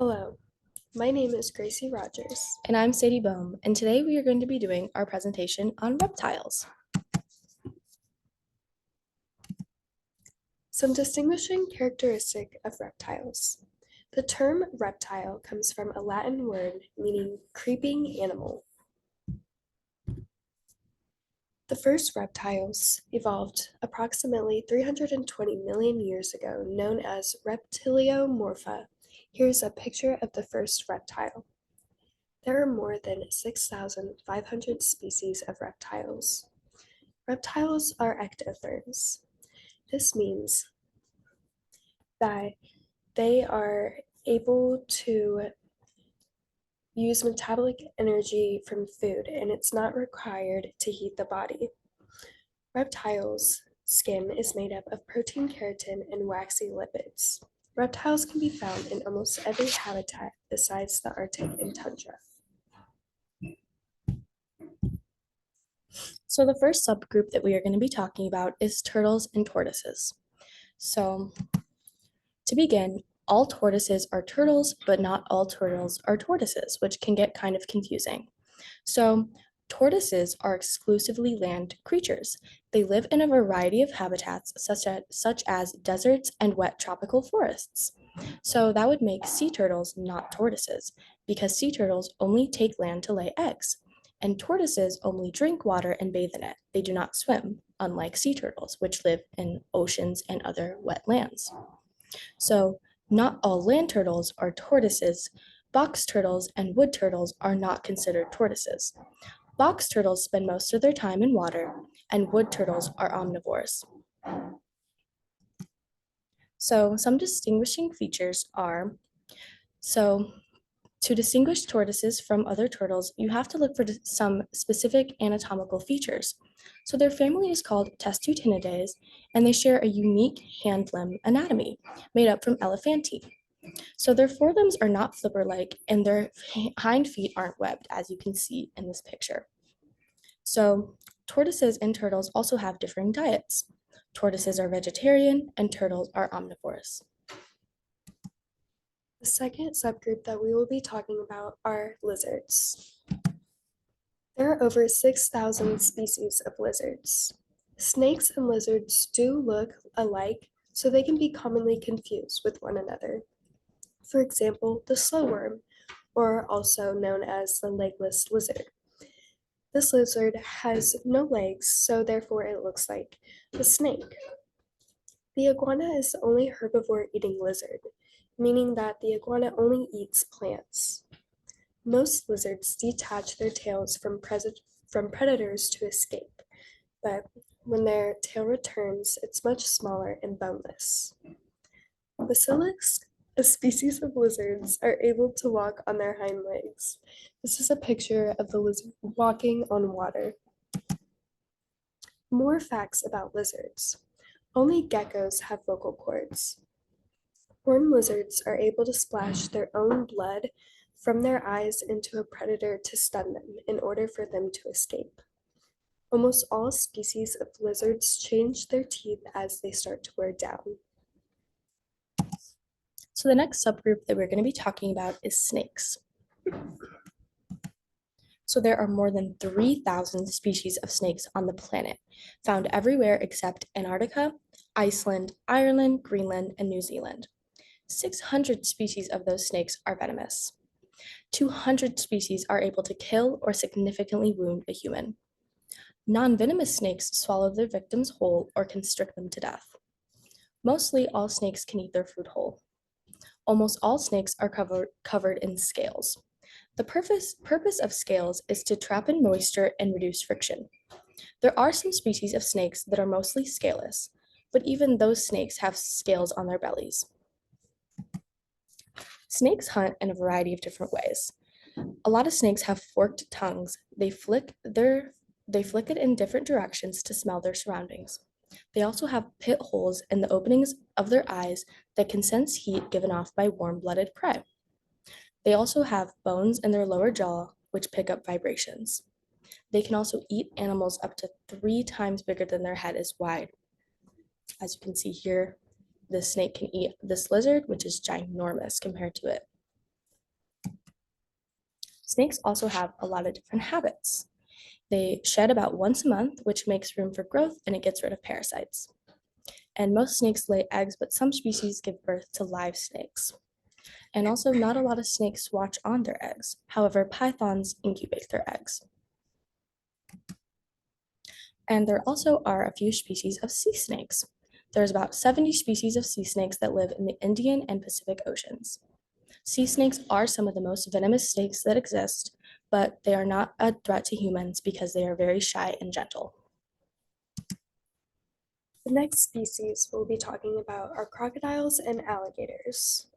Hello, my name is Gracie Rogers. And I'm Sadie Bohm, and today we are going to be doing our presentation on reptiles. Some distinguishing characteristic of reptiles. The term reptile comes from a Latin word meaning creeping animal. The first reptiles evolved approximately 320 million years ago, known as reptiliomorpha. Here's a picture of the first reptile. There are more than 6,500 species of reptiles. Reptiles are ectotherms. This means that they are able to use metabolic energy from food and it's not required to heat the body. Reptiles' skin is made up of protein, keratin, and waxy lipids. Reptiles can be found in almost every habitat besides the Arctic and tundra. So the first subgroup that we are going to be talking about is turtles and tortoises. So to begin, all tortoises are turtles, but not all turtles are tortoises, which can get kind of confusing. So tortoises are exclusively land creatures. They live in a variety of habitats such as deserts and wet tropical forests. So that would make sea turtles not tortoises, because sea turtles only take land to lay eggs, and tortoises only drink water and bathe in it. They do not swim, unlike sea turtles, which live in oceans and other wet lands. So not all land turtles are tortoises. Box turtles and wood turtles are not considered tortoises. Box turtles spend most of their time in water, and wood turtles are omnivores. So some distinguishing features are, to distinguish tortoises from other turtles, you have to look for some specific anatomical features. So their family is called Testudinidae, and they share a unique hand limb anatomy made up from elephantine. So their forelimbs are not flipper-like, and their hind feet aren't webbed, as you can see in this picture. So tortoises and turtles also have differing diets. Tortoises are vegetarian, and turtles are omnivores. The second subgroup that we will be talking about are lizards. There are over 6,000 species of lizards. Snakes and lizards do look alike, so they can be commonly confused with one another. For example, the slowworm, or also known as the legless lizard. This lizard has no legs, so therefore it looks like a snake. The iguana is the only herbivore eating lizard, meaning that the iguana only eats plants. Most lizards detach their tails from predators to escape, but when their tail returns, it's much smaller and boneless. Basilisk, a species of lizards, are able to walk on their hind legs. This is a picture of the lizard walking on water. More facts about lizards. Only geckos have vocal cords. Horned lizards are able to splash their own blood from their eyes into a predator to stun them in order for them to escape. Almost all species of lizards change their teeth as they start to wear down. So the next subgroup that we're going to be talking about is snakes. So there are more than 3,000 species of snakes on the planet, found everywhere except Antarctica, Iceland, Ireland, Greenland, and New Zealand. 600 species of those snakes are venomous. 200 species are able to kill or significantly wound a human. Non-venomous snakes swallow their victims whole or constrict them to death. Mostly all snakes can eat their food whole. Almost all snakes are covered in scales. The purpose of scales is to trap in moisture and reduce friction. There are some species of snakes that are mostly scaleless, but even those snakes have scales on their bellies. Snakes hunt in a variety of different ways. A lot of snakes have forked tongues. They flick it in different directions to smell their surroundings. They also have pit holes in the openings of their eyes that can sense heat given off by warm-blooded prey. They also have bones in their lower jaw, which pick up vibrations. They can also eat animals up to 3 times bigger than their head is wide. As you can see here, this snake can eat this lizard, which is ginormous compared to it. Snakes also have a lot of different habits. They shed about once a month, which makes room for growth and it gets rid of parasites. And most snakes lay eggs, but some species give birth to live snakes. And also, not a lot of snakes watch on their eggs. However, pythons incubate their eggs. And there also are a few species of sea snakes. There's about 70 species of sea snakes that live in the Indian and Pacific Oceans. Sea snakes are some of the most venomous snakes that exist, but they are not a threat to humans because they are very shy and gentle. The next species we'll be talking about are crocodiles and alligators.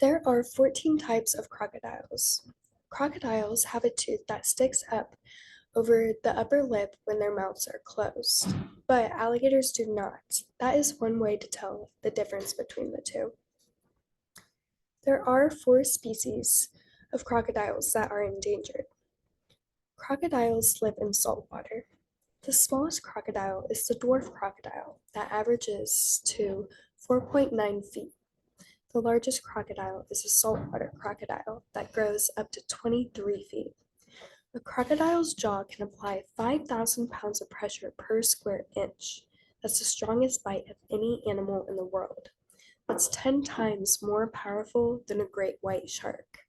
There are 14 types of crocodiles. Crocodiles have a tooth that sticks up over the upper lip when their mouths are closed, but alligators do not. That is one way to tell the difference between the two. There are 4 species of crocodiles that are endangered. Crocodiles live in salt water. The smallest crocodile is the dwarf crocodile that averages to 4.9 feet. The largest crocodile is a saltwater crocodile that grows up to 23 feet. A crocodile's jaw can apply 5,000 pounds of pressure per square inch. That's the strongest bite of any animal in the world. That's 10 times more powerful than a great white shark.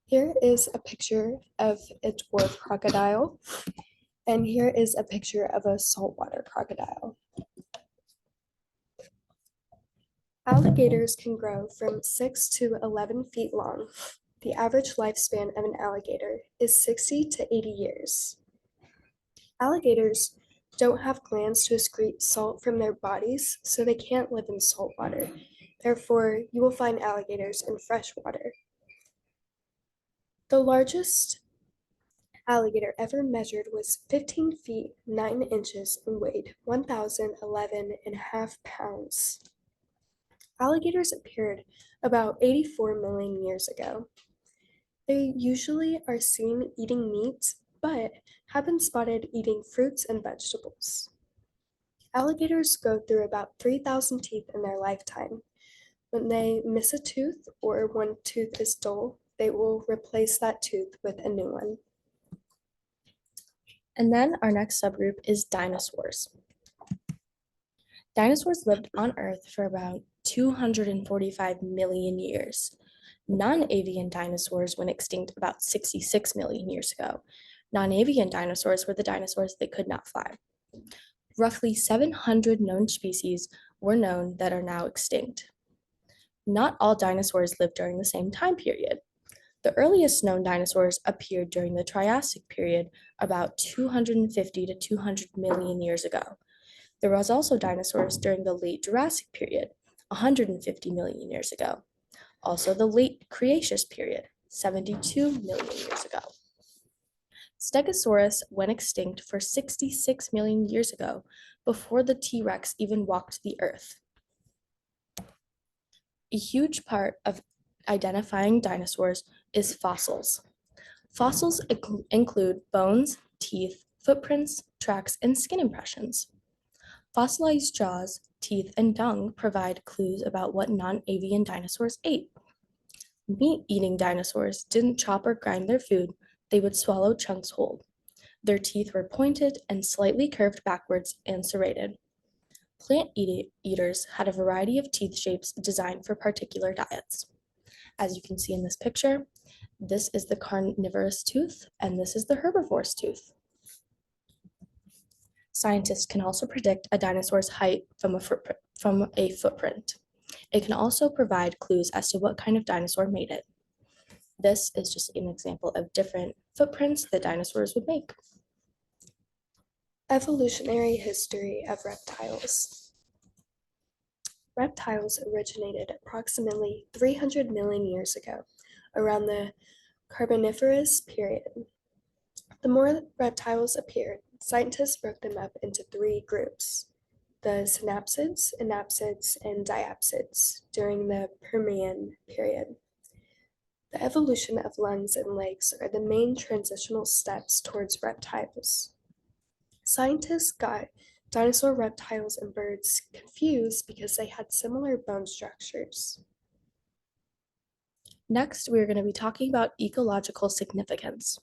Here is a picture of a dwarf crocodile, and here is a picture of a saltwater crocodile. Alligators can grow from 6 to 11 feet long. The average lifespan of an alligator is 60 to 80 years. Alligators don't have glands to excrete salt from their bodies, so they can't live in salt water. Therefore, you will find alligators in fresh water. The largest alligator ever measured was 15 feet 9 inches and weighed 1,011 and a half pounds. Alligators appeared about 84 million years ago. They usually are seen eating meat, but have been spotted eating fruits and vegetables. Alligators go through about 3,000 teeth in their lifetime. When they miss a tooth or one tooth is dull, they will replace that tooth with a new one. And then our next subgroup is dinosaurs. Dinosaurs lived on Earth for about 245 million years. Non-avian dinosaurs went extinct about 66 million years ago. Non-avian dinosaurs were the dinosaurs that could not fly. Roughly 700 known species were known that are now extinct. Not all dinosaurs lived during the same time period. The earliest known dinosaurs appeared during the Triassic period about 250 to 200 million years ago. There was also dinosaurs during the late Jurassic period, 150 million years ago. Also the late Cretaceous period, 72 million years ago. Stegosaurus went extinct for 66 million years ago, before the T-Rex even walked the earth. A huge part of identifying dinosaurs is fossils. Fossils include bones, teeth, footprints, tracks, and skin impressions. Fossilized jaws, teeth, and dung provide clues about what non-avian dinosaurs ate. Meat-eating dinosaurs didn't chop or grind their food, they would swallow chunks whole. Their teeth were pointed and slightly curved backwards and serrated. Plant eaters had a variety of teeth shapes designed for particular diets. As you can see in this picture, this is the carnivorous tooth and this is the herbivorous tooth. Scientists can also predict a dinosaur's height from a footprint. It can also provide clues as to what kind of dinosaur made it. This is just an example of different footprints that dinosaurs would make. Evolutionary history of reptiles. Reptiles originated approximately 300 million years ago, around the Carboniferous period. The more reptiles appeared, scientists broke them up into 3 groups: the synapsids, anapsids, and diapsids during the Permian period. The evolution of lungs and legs are the main transitional steps towards reptiles. Scientists got dinosaur reptiles and birds confused because they had similar bone structures. Next, we're going to be talking about ecological significance.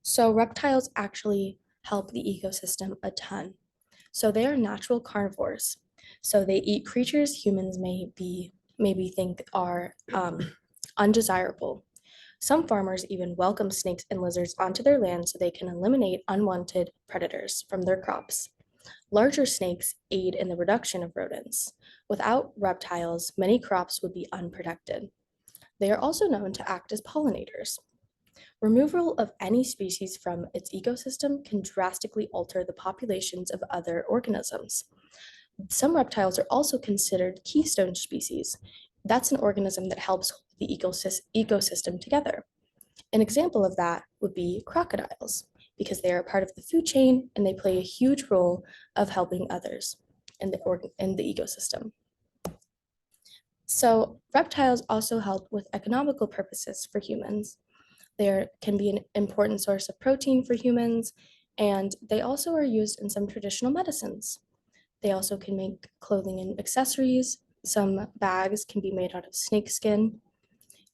So reptiles actually help the ecosystem a ton. So they are natural carnivores. So they eat creatures humans maybe think are undesirable. Some farmers even welcome snakes and lizards onto their land so they can eliminate unwanted predators from their crops. Larger snakes aid in the reduction of rodents. Without reptiles, many crops would be unprotected. They are also known to act as pollinators. Removal of any species from its ecosystem can drastically alter the populations of other organisms. Some reptiles are also considered keystone species. That's an organism that helps hold the ecosystem together. An example of that would be crocodiles, because they are part of the food chain and they play a huge role of helping others in the ecosystem. So reptiles also help with economical purposes for humans. They can be an important source of protein for humans, and they also are used in some traditional medicines. They also can make clothing and accessories. Some bags can be made out of snake skin,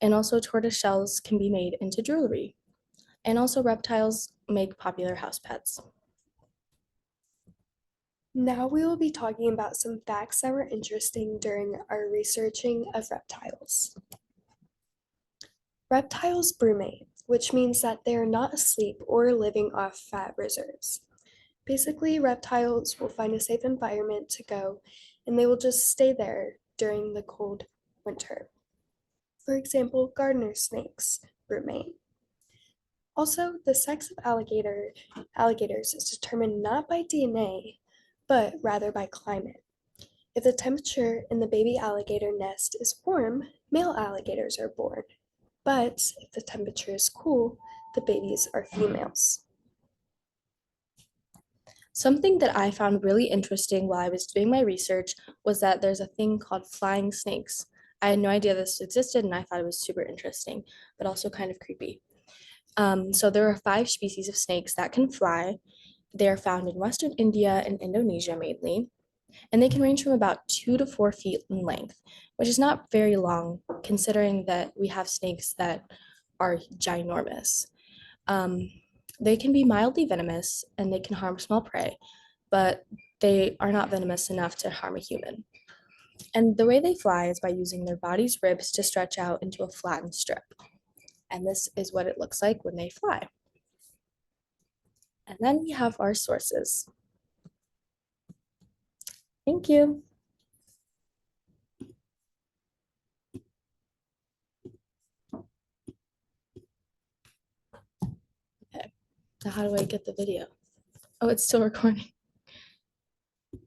and also tortoise shells can be made into jewelry. And also reptiles make popular house pets. Now we will be talking about some facts that were interesting during our researching of reptiles. Reptiles brumate, which means that they are not asleep or living off fat reserves. Basically, reptiles will find a safe environment to go and they will just stay there during the cold winter. For example, gardener snakes brumate. Also, the sex of alligators is determined not by DNA, but rather by climate. If the temperature in the baby alligator nest is warm, male alligators are born. But if the temperature is cool, the babies are females. Something that I found really interesting while I was doing my research was that there's a thing called flying snakes. I had no idea this existed and I thought it was super interesting, but also kind of creepy. So there are 5 species of snakes that can fly. They are found in Western India and Indonesia mainly, and they can range from about 2 to 4 feet in length, which is not very long considering that we have snakes that are ginormous. Um, they can be mildly venomous and they can harm small prey, but they are not venomous enough to harm a human. And the way they fly is by using their body's ribs to stretch out into a flattened strip. And this is what it looks like when they fly. And then we have our sources. Thank you. Okay, now how do I get the video? Oh, it's still recording.